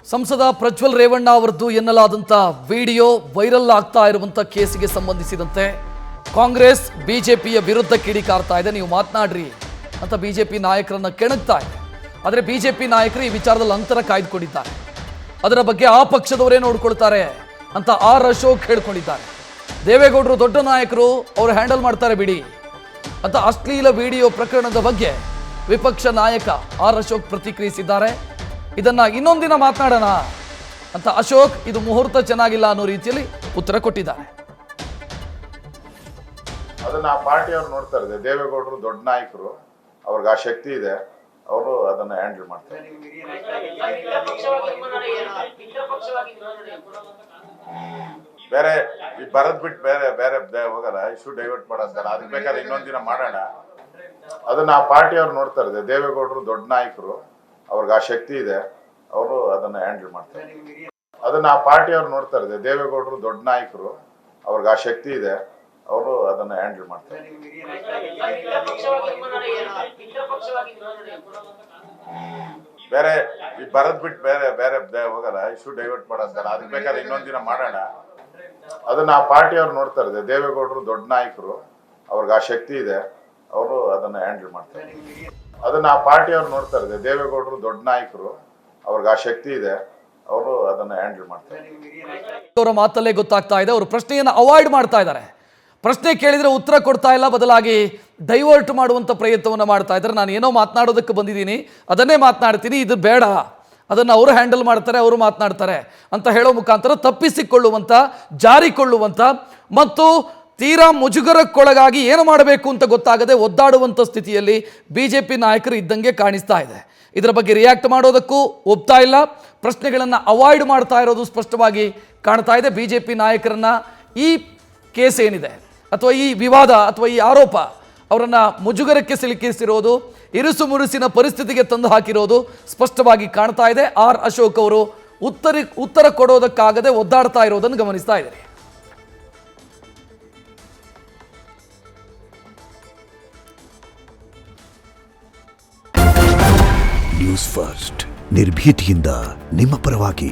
ಸಂಸದ ಪ್ರಜ್ವಲ್ ರೇವಣ್ಣ ಅವರದ್ದು ಎನ್ನಲಾದಂಥ video viral ಆಗ್ತಾ ಇರುವಂಥ ಕೇಸಿಗೆ ಸಂಬಂಧಿಸಿದಂತೆ ಕಾಂಗ್ರೆಸ್ ಬಿಜೆಪಿಯ ವಿರುದ್ಧ ಕಿಡಿಕಾರ್ತಾ ಇದೆ. ನೀವು ಮಾತನಾಡ್ರಿ ಅಂತ ಬಿಜೆಪಿ ನಾಯಕರನ್ನ ಕೆಣಕ್ತಾ ಇದೆ. ಆದರೆ ಬಿಜೆಪಿ ನಾಯಕರು ಈ ವಿಚಾರದಲ್ಲಿ ಅಂತರ ಕಾಯ್ದುಕೊಂಡಿದ್ದಾರೆ. ಅದರ ಬಗ್ಗೆ ಆ ಪಕ್ಷದವರೇ ನೋಡ್ಕೊಳ್ತಾರೆ ಅಂತ ಆರ್ ಅಶೋಕ್ ಹೇಳ್ಕೊಂಡಿದ್ದಾರೆ. ದೇವೇಗೌಡರು ದೊಡ್ಡ ನಾಯಕರು, ಅವರು ಹ್ಯಾಂಡಲ್ ಮಾಡ್ತಾರೆ ಬಿಡಿ ಅಂತ ಅಶ್ಲೀಲ ವಿಡಿಯೋ ಪ್ರಕರಣದ ಬಗ್ಗೆ ವಿಪಕ್ಷ ನಾಯಕ ಆರ್ ಅಶೋಕ್ ಪ್ರತಿಕ್ರಿಯಿಸಿದ್ದಾರೆ. ಇದನ್ನ ಇನ್ನೊಂದಿನ ಮಾತನಾಡೋಣ ಅಂತ ಅಶೋಕ್ ಇದು ಮುಹೂರ್ತ ಚೆನ್ನಾಗಿಲ್ಲ ಅನ್ನೋ ರೀತಿಯಲ್ಲಿ ಉತ್ತರ ಕೊಟ್ಟಿದ್ದಾರೆ. ಅದನ್ನ ಆ ಪಾರ್ಟಿಯವ್ರು ನೋಡ್ತಾ ಇದ್ದಾರೆ. ದೇವೇಗೌಡರು ದೊಡ್ಡ ನಾಯಕರು, ಅವ್ರಿಗೆ ಆ ಶಕ್ತಿ ಇದೆ, ಅವರು ಅದನ್ನ ಹ್ಯಾಂಡಲ್ ಮಾಡ್ತಾರೆ. ಬೇರೆ ಬರದ್ ಬಿಟ್ಟು ಬೇರೆ ಬೇರೆ ಹೋಗಲ್ಲ, ಇಶ್ಯೂ ಡೈವರ್ಟ್ ಮಾಡೋದಲ್ಲ. ಅದಕ್ಕೆ ಬೇಕಾದ್ರೆ ಇನ್ನೊಂದಿನ ಮಾಡೋಣ. ಅದನ್ನ ಆ ಪಾರ್ಟಿಯವ್ರು ನೋಡ್ತಾ ಇದ್ದಾರೆ. ದೇವೇಗೌಡರು ದೊಡ್ಡ ನಾಯಕರು, ಅವ್ರಿಗೆ ಆ ಶಕ್ತಿ ಇದೆ, ಅವರು ಅದನ್ನ ಹ್ಯಾಂಡಲ್ ಮಾಡ್ತಾರೆ. ಅದನ್ನ ಆ ಪಾರ್ಟಿಯವ್ರು ನೋಡ್ತಾ ಇದ್ದಾರೆ. ದೇವೇಗೌಡರು ದೊಡ್ಡ ನಾಯಕರು, ಅವ್ರಿಗೆ ಆ ಶಕ್ತಿ ಇದೆ, ಅವರು ಅದನ್ನ ಹ್ಯಾಂಡಲ್ ಮಾಡ್ತಾರೆ. ಬೇರೆ ಬರದ್ ಬಿಟ್ಟು ಬೇರೆ ಬೇರೆ ಹೋಗಲ್ಲ, ಇಶ್ಯೂ ಡೈವರ್ಟ್ ಮಾಡೋದಲ್ಲ. ಅದಕ್ಕೆ ಬೇಕಾದ್ರೆ ಇನ್ನೊಂದಿನ ಮಾಡೋಣ. ಅದನ್ನ ಆ ಪಾರ್ಟಿಯವ್ರು ನೋಡ್ತಾ ಇದ್ದಾರೆ. ದೇವೇಗೌಡರು ದೊಡ್ಡ ನಾಯಕರು, ಅವ್ರಿಗೆ ಆ ಶಕ್ತಿ ಇದೆ, ಅವರು ಅದನ್ನ ಹ್ಯಾಂಡಲ್ ಮಾಡ್ತಾರೆ. ಅದನ್ನ ಆ ಪಾರ್ಟಿಯವ್ರು ನೋಡ್ತಾ ಇದ್ದಾರೆ. ದೇವೇಗೌಡರು ದೊಡ್ಡ ನಾಯಕರು, ಅವ್ರಿಗೆ ಆ ಶಕ್ತಿ ಇದೆ, ಅವರು ಅದನ್ನ ಹ್ಯಾಂಡಲ್ ಮಾಡ್ತಾರೆ. ಅವರ ಮಾತಲ್ಲೇ ಗೊತ್ತಾಗ್ತಾ ಇದೆ, ಅವರು ಪ್ರಶ್ನೆಯನ್ನು ಅವಾಯ್ಡ್ ಮಾಡ್ತಾ ಇದ್ದಾರೆ. ಪ್ರಶ್ನೆ ಕೇಳಿದ್ರೆ ಉತ್ತರ ಕೊಡ್ತಾ ಇಲ್ಲ, ಬದಲಾಗಿ ಡೈವರ್ಟ್ ಮಾಡುವಂಥ ಪ್ರಯತ್ನವನ್ನು ಮಾಡ್ತಾ ಇದ್ದಾರೆ. ನಾನು ಏನೋ ಮಾತನಾಡೋದಕ್ಕೆ ಬಂದಿದ್ದೀನಿ, ಅದನ್ನೇ ಮಾತನಾಡ್ತೀನಿ, ಇದು ಬೇಡ, ಅದನ್ನು ಅವರು ಹ್ಯಾಂಡಲ್ ಮಾಡ್ತಾರೆ, ಅವರು ಮಾತನಾಡ್ತಾರೆ ಅಂತ ಹೇಳೋ ಮುಖಾಂತರ ತಪ್ಪಿಸಿಕೊಳ್ಳುವಂಥ, ಜಾರಿಕೊಳ್ಳುವಂಥ ಮತ್ತು ತೀರಾ ಮುಜುಗರಕ್ಕೊಳಗಾಗಿ ಏನು ಮಾಡಬೇಕು ಅಂತ ಗೊತ್ತಾಗದೆ ಒದ್ದಾಡುವಂಥ ಸ್ಥಿತಿಯಲ್ಲಿ ಬಿಜೆಪಿ ನಾಯಕರು ಇದ್ದಂಗೆ ಕಾಣಿಸ್ತಾ ಇದೆ. ಇದರ ಬಗ್ಗೆ ರಿಯಾಕ್ಟ್ ಮಾಡೋದಕ್ಕೂ ಒಪ್ತಾ ಇಲ್ಲ, ಪ್ರಶ್ನೆಗಳನ್ನು ಅವಾಯ್ಡ್ ಮಾಡ್ತಾ ಇರೋದು ಸ್ಪಷ್ಟವಾಗಿ ಕಾಣ್ತಾ ಇದೆ. ಬಿಜೆಪಿ ನಾಯಕರನ್ನ ಈ ಕೇಸ್ ಏನಿದೆ ಅಥವಾ ಈ ವಿವಾದ ಅಥವಾ ಈ ಆರೋಪ ಅವರನ್ನು ಮುಜುಗರಕ್ಕೆ ಸಿಲುಕಿಸಿರೋದು, ಇರುಸು ಮುರುಸಿನ ಪರಿಸ್ಥಿತಿಗೆ ತಂದು ಹಾಕಿರೋದು ಸ್ಪಷ್ಟವಾಗಿ ಕಾಣ್ತಾ ಇದೆ. ಆರ್ ಅಶೋಕ್ ಅವರು ಉತ್ತರ ಕೊಡೋದಕ್ಕಾಗದೆ ಒದ್ದಾಡ್ತಾ ಇರೋದನ್ನು ಗಮನಿಸ್ತಾ ಇದ್ದಾರೆ. ನ್ಯೂಸ್ ಫಸ್ಟ್ ನಿರ್ಭೀತಿಯಿಂದ ನಿಮ್ಮ ಪರವಾಗಿ.